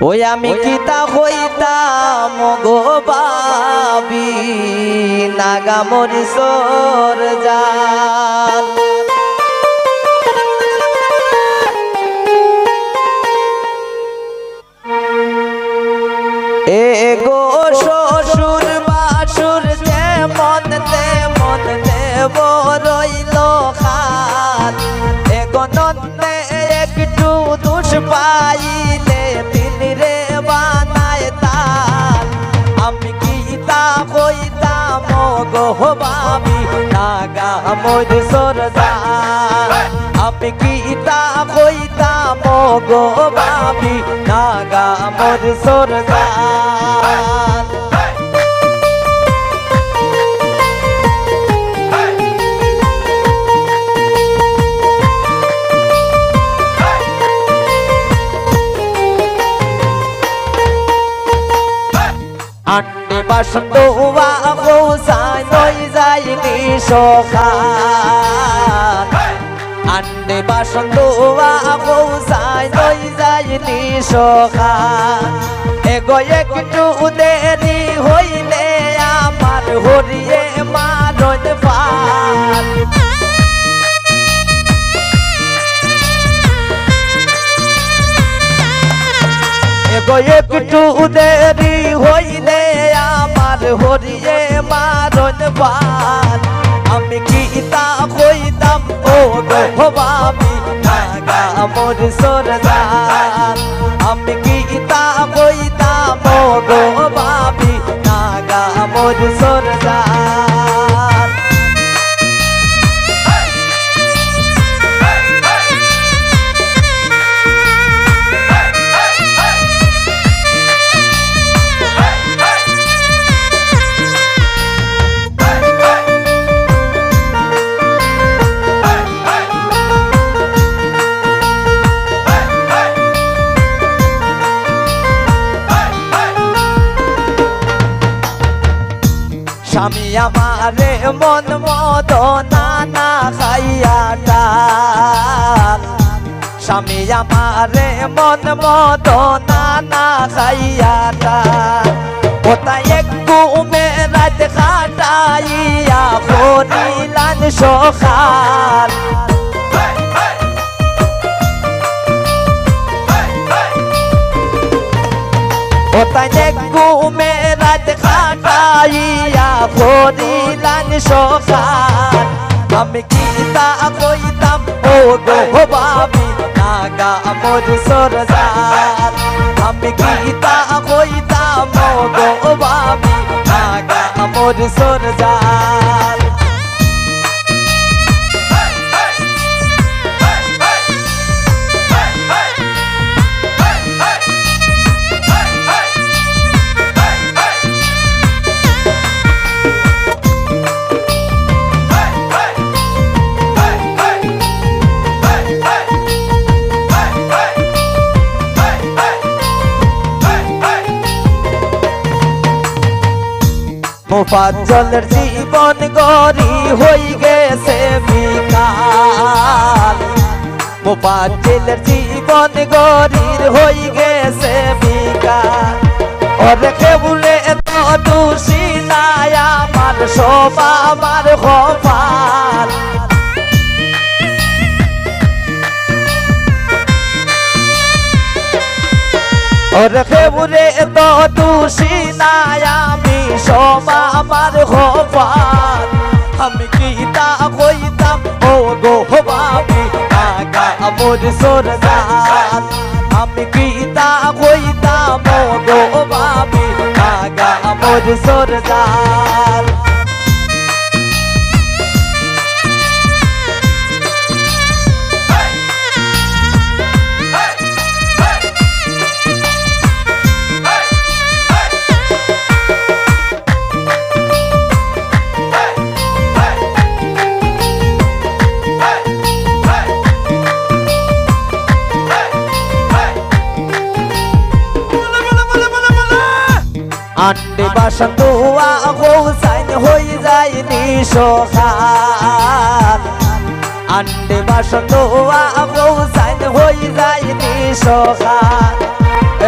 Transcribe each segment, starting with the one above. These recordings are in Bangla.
ওই আমি কিতা হইতাম গো বাবি নাগামর সর জাল এ গো শ্বশুর বাসুর যেমন তেমন দেব রইল খাত এগো নন্দে একটু দুষ পাইলে দিলরে বানায় তাল আমি কিতা হইতাম গো বাবি নাগামর সর জাল আমি কিতা হইতাম গো বাবি নাগামর সর জাল আন্নে বাসন্ত ওয়া হোসাই নই যাইনি সখান আন্নে বাসন্ত ওয়া হোসাই নই যাইনি সখান এগো একটু দেরি হইলে আমার হরিয়ে মারণ ফাল এগো একটু দেরি হইলে আমার হরিয়ে মারণ ফাল আমি কিতা হইতাম ও গো বাবি নাগামর সর জাল আমি কিতা হইতাম ও গো বাবি নাগামর সর জাল স্বামী আমারে মন মদ না খাইয়া ডাল স্বামী আমারে মন মদ না খাইয়া ডাল ওটাই একটু মেরাত খাটাইয়া করিলান সখাল ওটাই একটু মেরাত খাটাইয়া করিলান সখাল আমি কিতা কইতাম ও গো বাবি নাগামর সর জাল আমি কিতা কইতাম ও গো বাবি নাগামর সর জাল মুফাজ্জলের জীবন গরি হই গেছে বিকাল মুফাজ্জলের জীবন গরির হই গেছে বিকাল ওরে কেবলে তো দোষী নাই আমার সব আমার কপাল ওরে কেবলে তো দোষী নাই আমি সব আমার কপাল আমি কিতা কইতাম ও গো বাবি নাগামর সর জাল আমি কিতা কইতাম ও গো বাবি নাগামর সর জাল আন্নে বাসন্ত ওয়া হোসাইন হই যায়নি সখাল আন্ডে বাসন্তোয়া বৌসাইন হই যায়নি সখার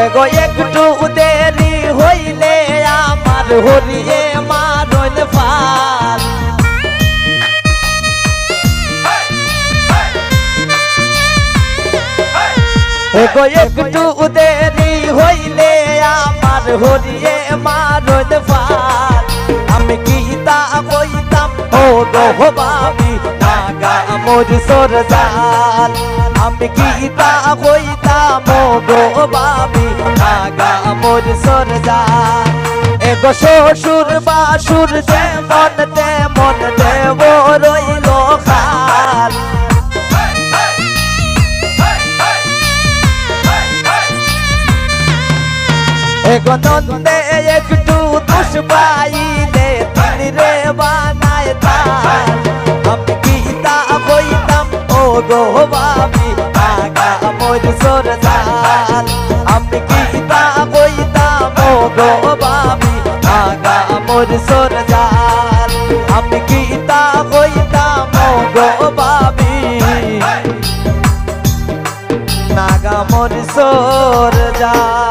এগো একটু দেরি হইলে আমার হরিয়ে মারল ফাল এগো একটু দেরি হইলে আমার হরিয়ে মারল ফাল আমি গীতা কইতাম ও গো বাবি নাগা মোর সরজাল আমি গীতা কইতাম ও গো বাবি নাগা মোর সরজাল এগো শ্বশুর বাসুর যেমন তেমন দেব রইল খাল এগো নন্দে একটু দুষ পাইলে তিনি রে বানায় তার আমি গীতা কইতাম ও গো বাবি নাগা মোর সরজাল আমি গীতা কইতাম ও গো বাবি নাগা মোর সরজাল আমি গীতা কইতাম ও গো বাবি নাগা মোর সরজাল।